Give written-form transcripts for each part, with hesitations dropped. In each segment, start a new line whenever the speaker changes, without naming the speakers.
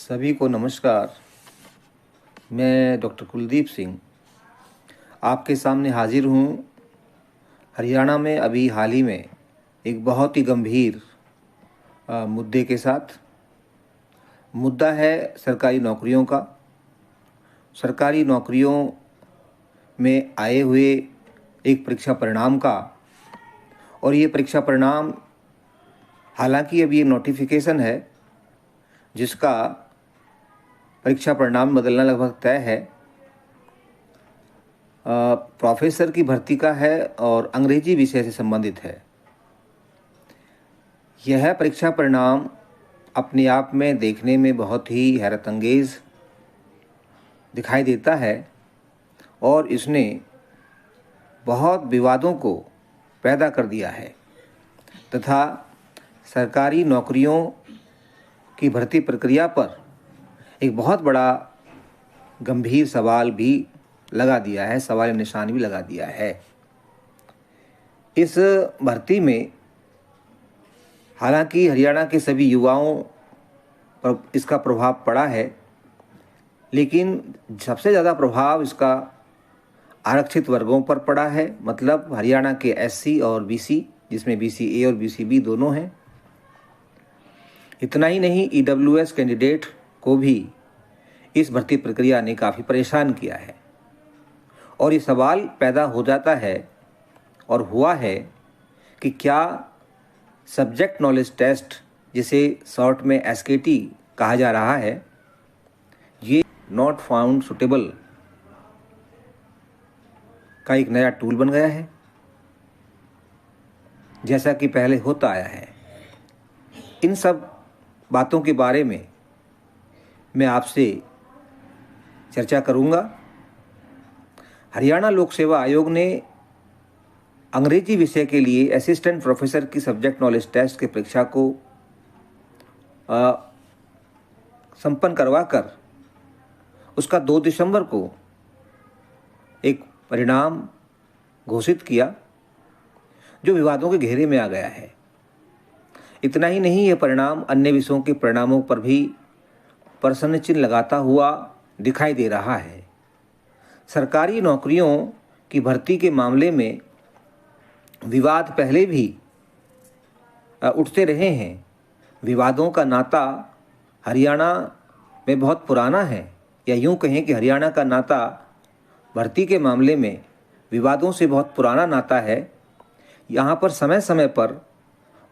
सभी को नमस्कार। मैं डॉक्टर कुलदीप सिंह आपके सामने हाजिर हूँ। हरियाणा में अभी हाल ही में एक बहुत ही गंभीर मुद्दे के साथ। मुद्दा है सरकारी नौकरियों का। सरकारी नौकरियों में आए हुए एक परीक्षा परिणाम का। और ये परीक्षा परिणाम, हालांकि अभी ये नोटिफिकेशन है जिसका परीक्षा परिणाम बदलना लगभग तय है। प्रोफेसर की भर्ती का है और अंग्रेजी विषय से संबंधित है। यह परीक्षा परिणाम अपने आप में देखने में बहुत ही हैरतअंगेज दिखाई देता है और इसने बहुत विवादों को पैदा कर दिया है तथा सरकारी नौकरियों की भर्ती प्रक्रिया पर एक बहुत बड़ा गंभीर सवाल भी लगा दिया है, सवाल निशान भी लगा दिया है। इस भर्ती में हालांकि हरियाणा के सभी युवाओं पर इसका प्रभाव पड़ा है, लेकिन सबसे ज़्यादा प्रभाव इसका आरक्षित वर्गों पर पड़ा है। मतलब हरियाणा के एससी और बीसी, जिसमें बीसी ए और बीसी बी दोनों हैं। इतना ही नहीं, ईडब्ल्यूएस कैंडिडेट को भी इस भर्ती प्रक्रिया ने काफ़ी परेशान किया है। और ये सवाल पैदा हो जाता है और हुआ है कि क्या सब्जेक्ट नॉलेज टेस्ट, जिसे शॉर्ट में एसकेटी कहा जा रहा है, ये नॉट फाउंड सुटेबल का एक नया टूल बन गया है, जैसा कि पहले होता आया है। इन सब बातों के बारे में मैं आपसे चर्चा करूंगा। हरियाणा लोक सेवा आयोग ने अंग्रेजी विषय के लिए असिस्टेंट प्रोफेसर की सब्जेक्ट नॉलेज टेस्ट की परीक्षा को संपन्न करवाकर उसका 2 दिसंबर को एक परिणाम घोषित किया, जो विवादों के घेरे में आ गया है। इतना ही नहीं, यह परिणाम अन्य विषयों के परिणामों पर भी प्रश्न चिन्ह लगाता हुआ दिखाई दे रहा है। सरकारी नौकरियों की भर्ती के मामले में विवाद पहले भी उठते रहे हैं। विवादों का नाता हरियाणा में बहुत पुराना है, या यूं कहें कि हरियाणा का नाता भर्ती के मामले में विवादों से बहुत पुराना नाता है। यहाँ पर समय समय पर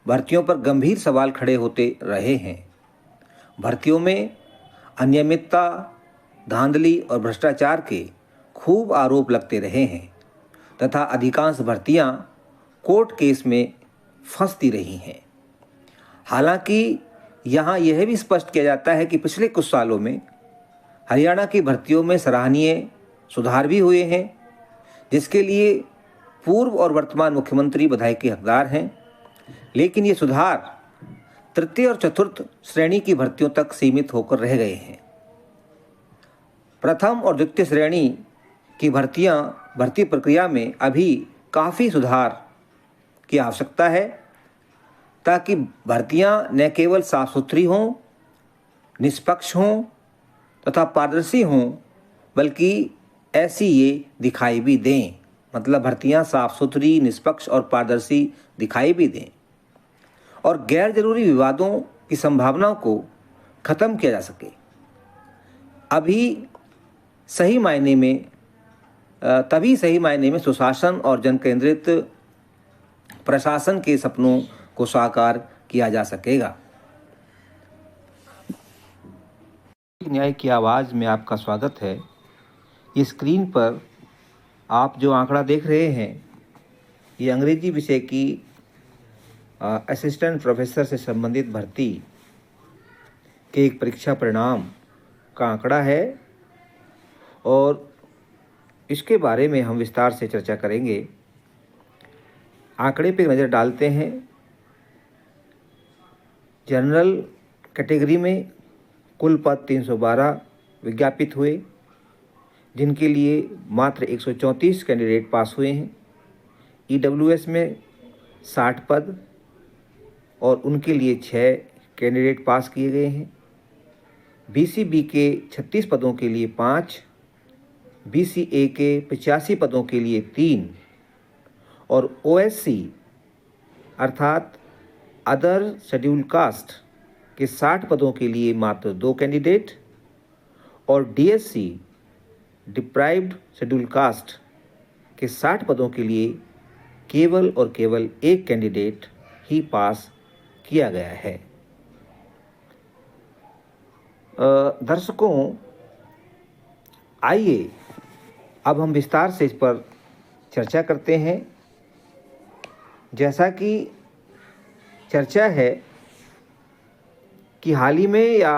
भर्तियों पर गंभीर सवाल खड़े होते रहे हैं। भर्तियों में अनियमितता, धांधली और भ्रष्टाचार के खूब आरोप लगते रहे हैं तथा अधिकांश भर्तियां कोर्ट केस में फंसती रही हैं। हालांकि यहाँ यह भी स्पष्ट किया जाता है कि पिछले कुछ सालों में हरियाणा की भर्तियों में सराहनीय सुधार भी हुए हैं, जिसके लिए पूर्व और वर्तमान मुख्यमंत्री बधाई के हकदार हैं। लेकिन ये सुधार तृतीय और चतुर्थ श्रेणी की भर्तियों तक सीमित होकर रह गए हैं। प्रथम और द्वितीय श्रेणी की भर्ती प्रक्रिया में अभी काफ़ी सुधार की आवश्यकता है, ताकि भर्तियां न केवल साफ सुथरी हों, निष्पक्ष हों तथा पारदर्शी हों, बल्कि ऐसी ये दिखाई भी दें। मतलब भर्तियां साफ सुथरी, निष्पक्ष और पारदर्शी दिखाई भी दें और गैर जरूरी विवादों की संभावनाओं को ख़त्म किया जा सके। तभी सही मायने में सुशासन और जनकेंद्रित प्रशासन के सपनों को साकार किया जा सकेगा। न्याय की आवाज़ में आपका स्वागत है। इस स्क्रीन पर आप जो आंकड़ा देख रहे हैं, ये अंग्रेजी विषय की असिस्टेंट प्रोफेसर से संबंधित भर्ती के एक परीक्षा परिणाम का आंकड़ा है और इसके बारे में हम विस्तार से चर्चा करेंगे। आंकड़े पे नज़र डालते हैं। जनरल कैटेगरी में कुल पद 312 विज्ञापित हुए, जिनके लिए मात्र 134 कैंडिडेट पास हुए हैं। ईडब्ल्यूएस में 60 पद और उनके लिए 6 कैंडिडेट पास किए गए हैं। BCB के 36 पदों के लिए 5, BCA के 85 पदों के लिए 3 और OSC अर्थात अदर शेड्यूल कास्ट के 60 पदों के लिए मात्र 2 कैंडिडेट और DSC डिप्राइव्ड शेड्यूल कास्ट के 60 पदों के लिए केवल और केवल 1 कैंडिडेट ही पास किया गया है। दर्शकों, आइए अब हम विस्तार से इस पर चर्चा करते हैं। जैसा कि चर्चा है कि हाल ही में या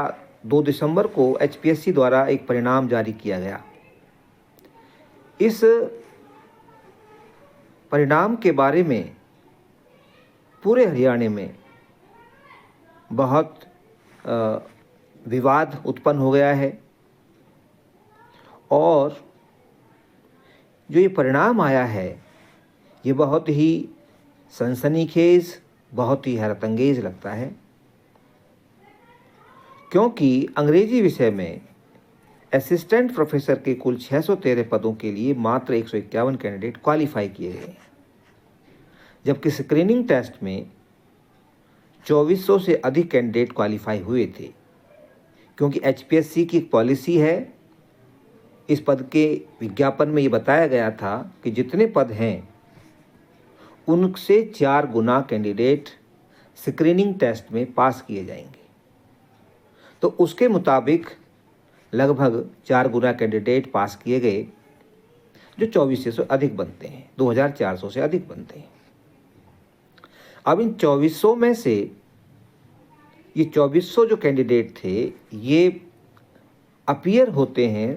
2 दिसंबर को HPSC द्वारा एक परिणाम जारी किया गया। इस परिणाम के बारे में पूरे हरियाणा में बहुत विवाद उत्पन्न हो गया है और जो ये परिणाम आया है ये बहुत ही सनसनीखेज, बहुत ही हैरतअंगेज लगता है, क्योंकि अंग्रेजी विषय में असिस्टेंट प्रोफेसर के कुल 613 पदों के लिए मात्र 151 कैंडिडेट क्वालिफाई किए गए, जबकि स्क्रीनिंग टेस्ट में 2400 से अधिक कैंडिडेट क्वालिफाई हुए थे। क्योंकि HPSC की एक पॉलिसी है, इस पद के विज्ञापन में ये बताया गया था कि जितने पद हैं उनसे 4 गुना कैंडिडेट स्क्रीनिंग टेस्ट में पास किए जाएंगे। तो उसके मुताबिक लगभग 4 गुना कैंडिडेट पास किए गए, जो 2400 से अधिक बनते हैं, 2400 से अधिक बनते हैं। अब इन 2400 में से ये 2400 जो कैंडिडेट थे ये अपीयर होते हैं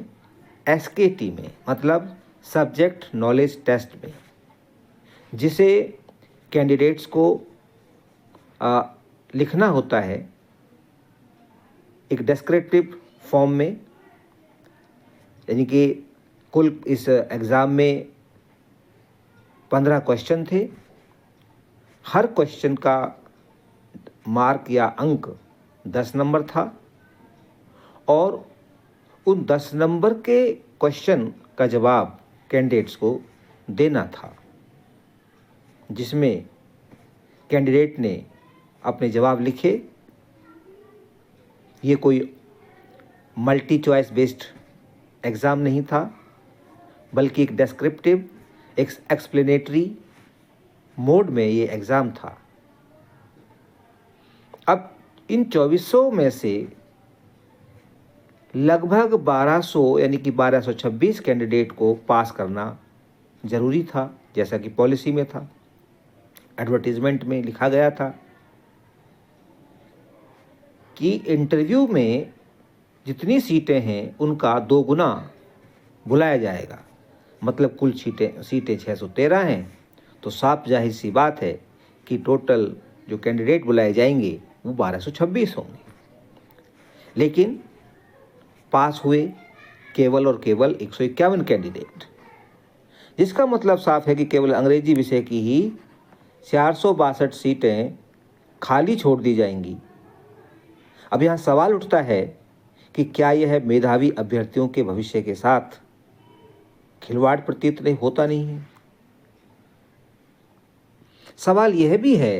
SKT में, मतलब सब्जेक्ट नॉलेज टेस्ट में, जिसे कैंडिडेट्स को लिखना होता है एक डिस्क्रिप्टिव फॉर्म में। यानी कि कुल इस एग्ज़ाम में 15 क्वेश्चन थे। हर क्वेश्चन का मार्क या अंक 10 नंबर था और उन 10 नंबर के क्वेश्चन का जवाब कैंडिडेट्स को देना था, जिसमें कैंडिडेट ने अपने जवाब लिखे। ये कोई मल्टी चॉइस बेस्ड एग्ज़ाम नहीं था, बल्कि एक डिस्क्रिप्टिव, एक एक्सप्लेनेटरी मोड में ये एग्ज़ाम था। अब इन 2400 में से लगभग 1200 यानी कि 1226 कैंडिडेट को पास करना ज़रूरी था, जैसा कि पॉलिसी में था, एडवर्टीज़मेंट में लिखा गया था कि इंटरव्यू में जितनी सीटें हैं उनका 2 गुना बुलाया जाएगा। मतलब कुल सीटें 613 हैं, तो साफ जाहिर सी बात है कि टोटल जो कैंडिडेट बुलाए जाएंगे वो 1226 होंगे। लेकिन पास हुए केवल और केवल 151 कैंडिडेट, जिसका मतलब साफ है कि केवल अंग्रेजी विषय की ही 462 सीटें खाली छोड़ दी जाएंगी। अब यहाँ सवाल उठता है कि क्या यह मेधावी अभ्यर्थियों के भविष्य के साथ खिलवाड़ प्रतीत नहीं होता नहीं है? सवाल यह भी है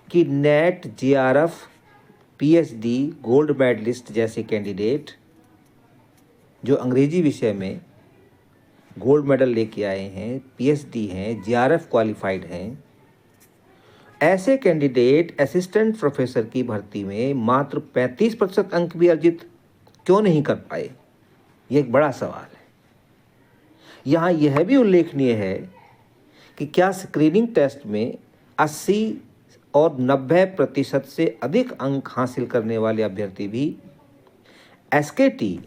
कि NET, JRF, PhD, gold medalist जैसे कैंडिडेट जो अंग्रेजी विषय में गोल्ड मेडल लेके आए हैं, PhD हैं, JRF क्वालिफाइड हैं, ऐसे कैंडिडेट असिस्टेंट प्रोफेसर की भर्ती में मात्र 35% अंक भी अर्जित क्यों नहीं कर पाए? ये एक बड़ा सवाल है। यहाँ यह भी उल्लेखनीय है कि क्या स्क्रीनिंग टेस्ट में 80 और 90% से अधिक अंक हासिल करने वाले अभ्यर्थी भी SKT,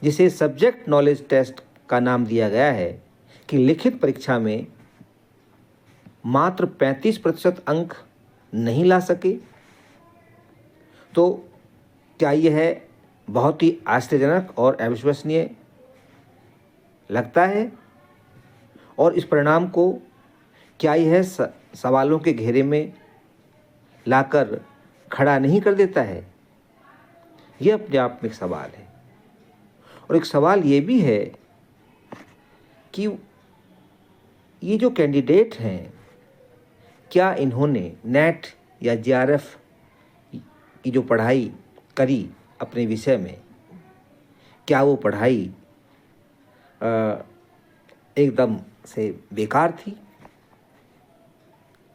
जिसे सब्जेक्ट नॉलेज टेस्ट का नाम दिया गया है, कि लिखित परीक्षा में मात्र 35% अंक नहीं ला सके? तो क्या यह बहुत ही आश्चर्यजनक और अविश्वसनीय लगता है? और इस परिणाम को क्या यह सवालों के घेरे में लाकर खड़ा नहीं कर देता है? ये अपने आप में एक सवाल है। और एक सवाल ये भी है कि ये जो कैंडिडेट हैं, क्या इन्होंने नेट या जेआरएफ की जो पढ़ाई करी अपने विषय में, क्या वो पढ़ाई एकदम से बेकार थी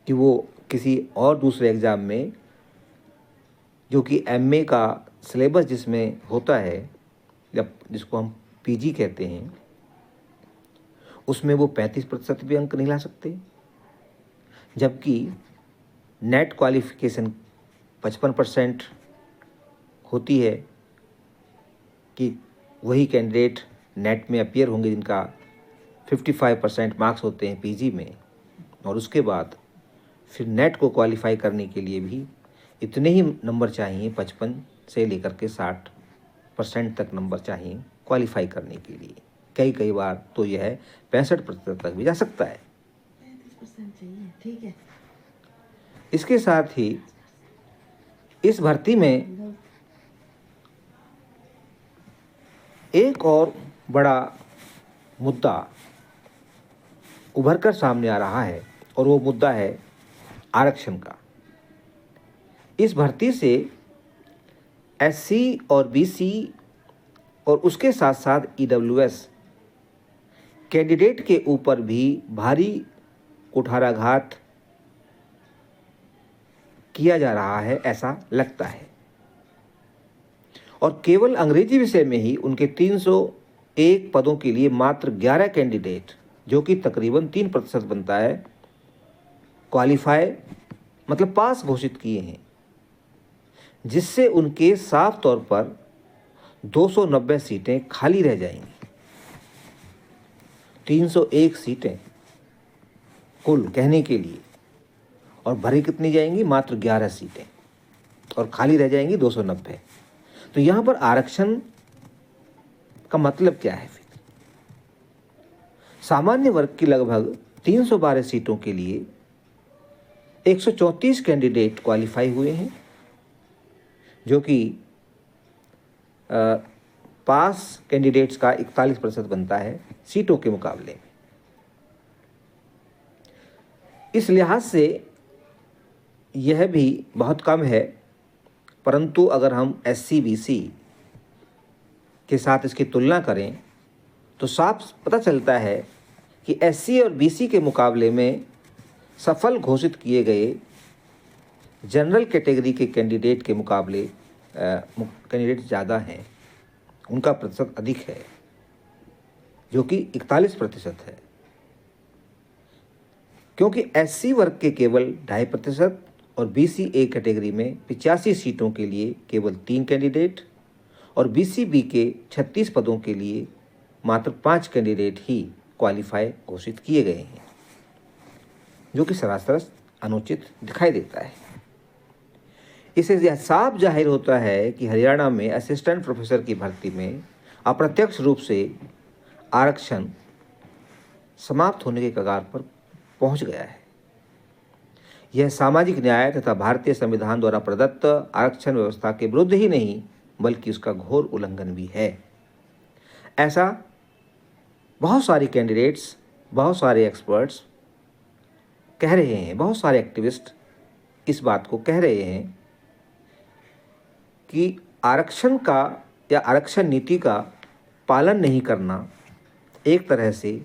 कि वो किसी और दूसरे एग्ज़ाम में, जो कि एमए का सिलेबस जिसमें होता है या जिसको हम पीजी कहते हैं, उसमें वो 35% भी अंक नहीं ला सकते, जबकि नेट क्वालिफिकेशन 55% होती है कि वही कैंडिडेट नेट में अपीयर होंगे जिनका 55% मार्क्स होते हैं पीजी में, और उसके बाद फिर नेट को क्वालिफाई करने के लिए भी इतने ही नंबर चाहिए, 55 से लेकर के 60% तक नंबर चाहिए क्वालिफाई करने के लिए। कई बार तो यह 65% तक भी जा सकता है।
35% चाहिए, ठीक है।
इसके साथ ही इस भर्ती में एक और बड़ा मुद्दा उभर कर सामने आ रहा है, और वो मुद्दा है आरक्षण का। इस भर्ती से एससी और बीसी और उसके साथ साथ ईडब्ल्यूएस कैंडिडेट के ऊपर भी भारी कुठाराघात किया जा रहा है, ऐसा लगता है। और केवल अंग्रेजी विषय में ही उनके 301 पदों के लिए मात्र 11 कैंडिडेट, जो कि तकरीबन 3% बनता है, क्वालिफाई मतलब पास घोषित किए हैं, जिससे उनके साफ तौर पर 290 सीटें खाली रह जाएंगी। 301 सीटें कुल कहने के लिए, और भरी कितनी जाएंगी? मात्र 11 सीटें, और खाली रह जाएंगी 290। तो यहाँ पर आरक्षण का मतलब क्या है? फिर सामान्य वर्ग की लगभग 312 सीटों के लिए 134 कैंडिडेट क्वालिफाई हुए हैं, जो कि पास कैंडिडेट्स का 41% बनता है सीटों के मुकाबले में। इस लिहाज से यह भी बहुत कम है, परंतु अगर हम एससी बीसी के साथ इसकी तुलना करें तो साफ पता चलता है कि एससी और बीसी के मुकाबले में सफल घोषित किए गए जनरल कैटेगरी के कैंडिडेट के मुकाबले कैंडिडेट ज़्यादा हैं, उनका प्रतिशत अधिक है, जो कि 41% है। क्योंकि एससी वर्ग के केवल 2.5% और बीसी ए कैटेगरी में 85 सीटों के लिए केवल 3 कैंडिडेट और बीसी बी के 36 पदों के लिए मात्र 5 कैंडिडेट ही क्वालिफाई घोषित किए गए हैं, जो कि सरासर अनुचित दिखाई देता है। इससे यह साफ जाहिर होता है कि हरियाणा में असिस्टेंट प्रोफेसर की भर्ती में अप्रत्यक्ष रूप से आरक्षण समाप्त होने के कगार पर पहुंच गया है। यह सामाजिक न्याय तथा भारतीय संविधान द्वारा प्रदत्त आरक्षण व्यवस्था के विरुद्ध ही नहीं, बल्कि उसका घोर उल्लंघन भी है। ऐसा बहुत सारे कैंडिडेट्स, बहुत सारे एक्सपर्ट्स कह रहे हैं, बहुत सारे एक्टिविस्ट इस बात को कह रहे हैं कि आरक्षण का या आरक्षण नीति का पालन नहीं करना एक तरह से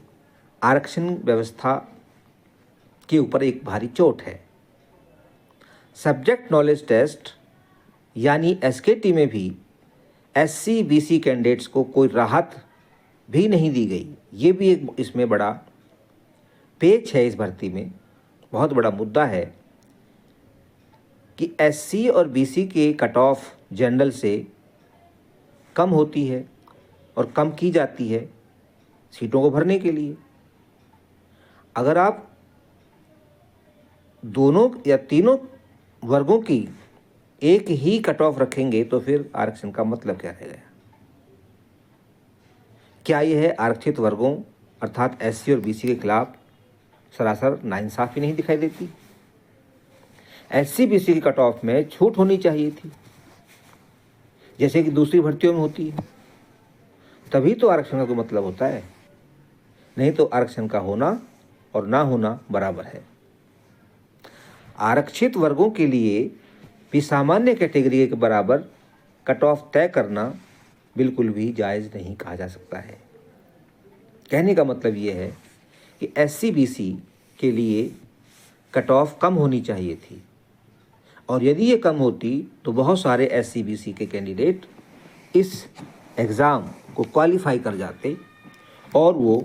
आरक्षण व्यवस्था के ऊपर एक भारी चोट है। सब्जेक्ट नॉलेज टेस्ट यानी एसकेटी में भी एससी बीसी कैंडिडेट्स को कोई राहत भी नहीं दी गई। ये भी एक इसमें बड़ा पेच है, इस भर्ती में बहुत बड़ा मुद्दा है कि एससी और बीसी के कट ऑफ जनरल से कम होती है और कम की जाती है सीटों को भरने के लिए। अगर आप दोनों या तीनों वर्गों की एक ही कट ऑफ रखेंगे तो फिर आरक्षण का मतलब क्या रह गया? क्या यह है आरक्षित वर्गों अर्थात एससी और बीसी के खिलाफ सरासर नाइंसाफ़ी नहीं दिखाई देती? एससी बीसी की कट ऑफ में छूट होनी चाहिए थी, जैसे कि दूसरी भर्तियों में होती है। तभी तो आरक्षण का कोई मतलब होता है, नहीं तो आरक्षण का होना और ना होना बराबर है। आरक्षित वर्गों के लिए भी सामान्य कैटेगरी के बराबर कट ऑफ तय करना बिल्कुल भी जायज़ नहीं कहा जा सकता है। कहने का मतलब ये है कि SC BC के लिए कट ऑफ कम होनी चाहिए थी, और यदि ये कम होती तो बहुत सारे SC BC के कैंडिडेट इस एग्ज़ाम को क्वालिफाई कर जाते और वो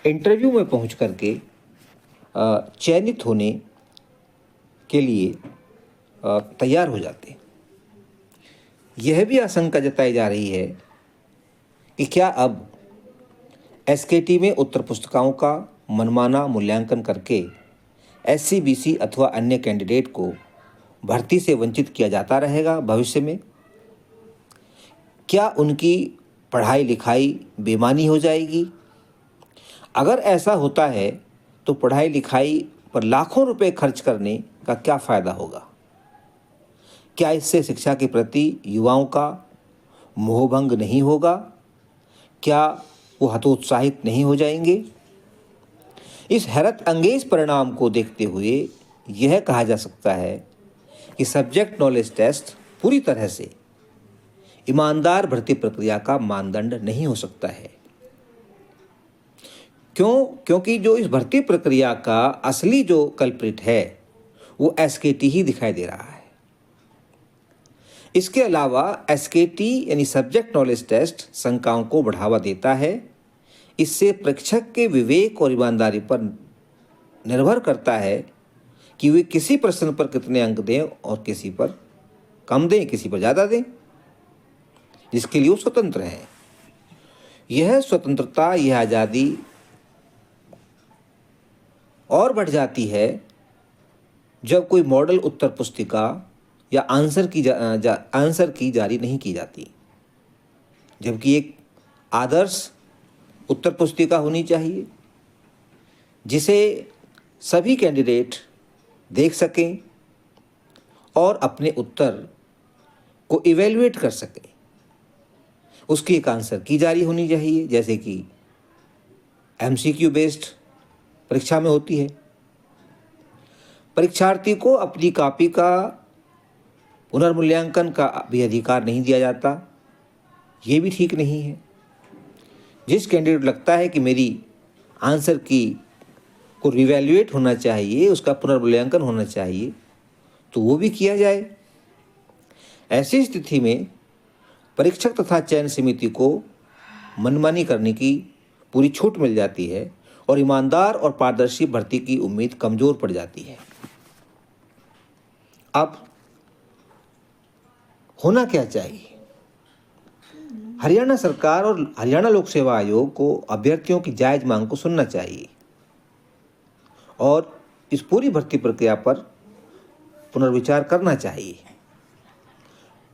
इंटरव्यू में पहुंच करके चयनित होने के लिए तैयार हो जाते। यह भी आशंका जताई जा रही है कि क्या अब SKT में उत्तर पुस्तिकाओं का मनमाना मूल्यांकन करके SC BC अथवा अन्य कैंडिडेट को भर्ती से वंचित किया जाता रहेगा भविष्य में? क्या उनकी पढ़ाई लिखाई बेमानी हो जाएगी? अगर ऐसा होता है तो पढ़ाई लिखाई पर लाखों रुपए खर्च करने का क्या फ़ायदा होगा? क्या इससे शिक्षा के प्रति युवाओं का मोहभंग नहीं होगा? क्या वो हतोत्साहित नहीं हो जाएंगे? इस हैरत अंगेज परिणाम को देखते हुए यह कहा जा सकता है कि सब्जेक्ट नॉलेज टेस्ट पूरी तरह से ईमानदार भर्ती प्रक्रिया का मानदंड नहीं हो सकता है। क्योंकि जो इस भर्ती प्रक्रिया का असली जो कल्प्रिट है वो SKT ही दिखाई दे रहा है। इसके अलावा SKT यानी सब्जेक्ट नॉलेज टेस्ट शंकाओं को बढ़ावा देता है। इससे परीक्षक के विवेक और ईमानदारी पर निर्भर करता है कि वे किसी प्रश्न पर कितने अंक दें और किसी पर कम दें, किसी पर ज़्यादा दें, जिसके लिए वो स्वतंत्र हैं। यह स्वतंत्रता, यह आज़ादी और बढ़ जाती है जब कोई मॉडल उत्तर पुस्तिका या आंसर की जारी नहीं की जाती, जबकि एक आदर्श उत्तर पुस्तिका होनी चाहिए जिसे सभी कैंडिडेट देख सकें और अपने उत्तर को इवेल्युएट कर सकें। उसकी एक आंसर की जारी होनी चाहिए, जैसे कि MCQ बेस्ड परीक्षा में होती है। परीक्षार्थी को अपनी कॉपी का पुनर्मूल्यांकन का भी अधिकार नहीं दिया जाता, ये भी ठीक नहीं है। जिस कैंडिडेट लगता है कि मेरी आंसर की को रिवैल्यूएट होना चाहिए, उसका पुनर्मूल्यांकन होना चाहिए, तो वो भी किया जाए। ऐसी स्थिति में परीक्षक तथा चयन समिति को मनमानी करने की पूरी छूट मिल जाती है और ईमानदार और पारदर्शी भर्ती की उम्मीद कमज़ोर पड़ जाती है। अब होना क्या चाहिए? हरियाणा सरकार और हरियाणा लोक सेवा आयोग को अभ्यर्थियों की जायज़ मांग को सुनना चाहिए और इस पूरी भर्ती प्रक्रिया पर पुनर्विचार करना चाहिए।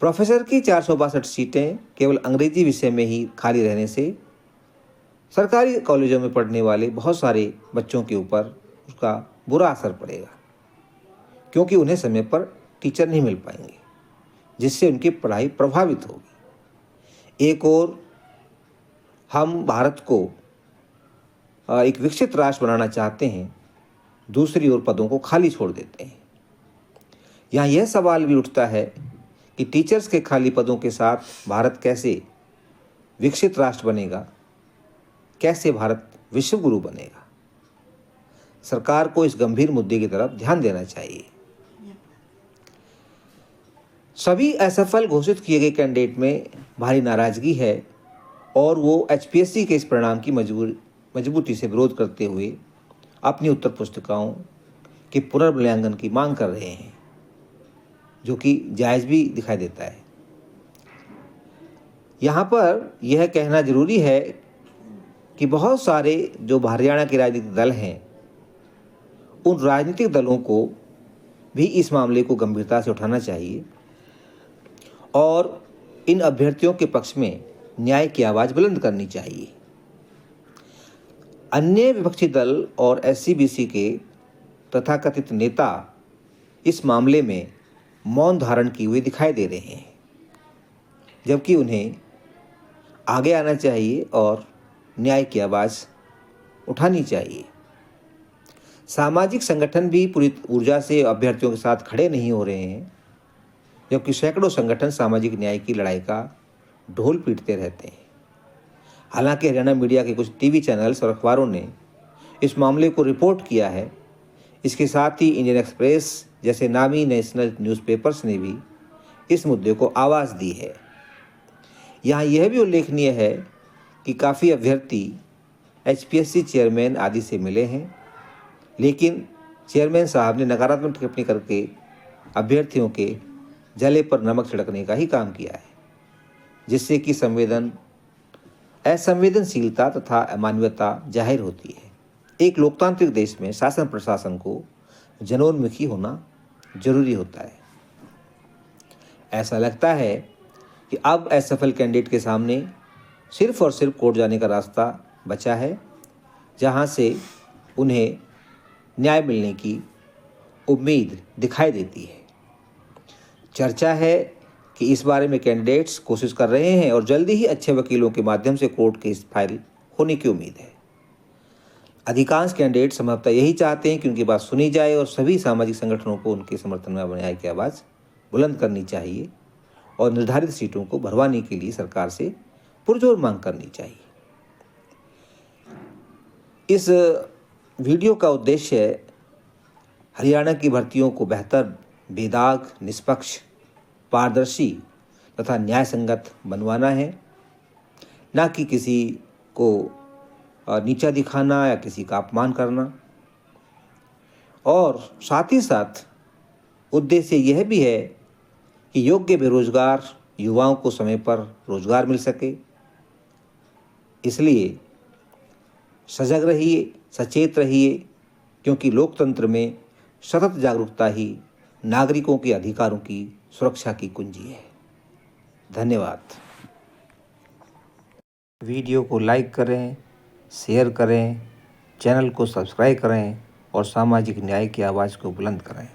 प्रोफेसर की 462 सीटें केवल अंग्रेजी विषय में ही खाली रहने से सरकारी कॉलेजों में पढ़ने वाले बहुत सारे बच्चों के ऊपर उसका बुरा असर पड़ेगा, क्योंकि उन्हें समय पर टीचर नहीं मिल पाएंगे, जिससे उनकी पढ़ाई प्रभावित होगी। एक ओर हम भारत को एक विकसित राष्ट्र बनाना चाहते हैं, दूसरी ओर पदों को खाली छोड़ देते हैं। यहाँ यह सवाल भी उठता है कि टीचर्स के खाली पदों के साथ भारत कैसे विकसित राष्ट्र बनेगा, कैसे भारत विश्व गुरु बनेगा। सरकार को इस गंभीर मुद्दे की तरफ ध्यान देना चाहिए। सभी असफल घोषित किए गए कैंडिडेट में भारी नाराजगी है और वो HPSC के इस परिणाम की मजबूती से विरोध करते हुए अपनी उत्तर पुस्तिकाओं के पुनर्मूल्यांकन की मांग कर रहे हैं, जो कि जायज़ भी दिखाई देता है। यहाँ पर यह कहना जरूरी है कि बहुत सारे जो हरियाणा के राजनीतिक दल हैं, उन राजनीतिक दलों को भी इस मामले को गंभीरता से उठाना चाहिए और इन अभ्यर्थियों के पक्ष में न्याय की आवाज़ बुलंद करनी चाहिए। अन्य विपक्षी दल और SC-BC के तथाकथित नेता इस मामले में मौन धारण किए हुए दिखाई दे रहे हैं। जबकि उन्हें आगे आना चाहिए और न्याय की आवाज़ उठानी चाहिए। सामाजिक संगठन भी पूरी ऊर्जा से अभ्यर्थियों के साथ खड़े नहीं हो रहे हैं, जबकि सैकड़ों संगठन सामाजिक न्याय की लड़ाई का ढोल पीटते रहते हैं। हालांकि हरियाणा मीडिया के कुछ टीवी चैनल्स और अखबारों ने इस मामले को रिपोर्ट किया है। इसके साथ ही इंडियन एक्सप्रेस जैसे नामी नेशनल न्यूज़पेपर्स ने भी इस मुद्दे को आवाज़ दी है। यहाँ यह भी उल्लेखनीय है कि काफ़ी अभ्यर्थी HPSC चेयरमैन आदि से मिले हैं, लेकिन चेयरमैन साहब ने नकारात्मक टिप्पणी करके अभ्यर्थियों के जले पर नमक छिड़कने का ही काम किया है, जिससे कि असंवेदनशीलता तथा अमानवीयता जाहिर होती है। एक लोकतांत्रिक देश में शासन प्रशासन को जनोन्मुखी होना जरूरी होता है। ऐसा लगता है कि अब असफल कैंडिडेट के सामने सिर्फ और सिर्फ कोर्ट जाने का रास्ता बचा है, जहां से उन्हें न्याय मिलने की उम्मीद दिखाई देती है। चर्चा है कि इस बारे में कैंडिडेट्स कोशिश कर रहे हैं और जल्दी ही अच्छे वकीलों के माध्यम से कोर्ट केस फाइल होने की उम्मीद है। अधिकांश कैंडिडेट संभवतः यही चाहते हैं कि उनकी बात सुनी जाए और सभी सामाजिक संगठनों को उनके समर्थन में न्याय की आवाज़ बुलंद करनी चाहिए और निर्धारित सीटों को भरवाने के लिए सरकार से पुरजोर मांग करनी चाहिए। इस वीडियो का उद्देश्य हरियाणा की भर्तियों को बेहतर, बेदाग, निष्पक्ष, पारदर्शी तथा न्याय संगत बनवाना है, न कि किसी को नीचा दिखाना या किसी का अपमान करना। और साथ ही साथ उद्देश्य यह भी है कि योग्य बेरोजगार युवाओं को समय पर रोजगार मिल सके। इसलिए सजग रहिए, सचेत रहिए, क्योंकि लोकतंत्र में सतत जागरूकता ही नागरिकों के अधिकारों की सुरक्षा की कुंजी है। धन्यवाद। वीडियो को लाइक करें, शेयर करें, चैनल को सब्सक्राइब करें और सामाजिक न्याय की आवाज़ को बुलंद करें।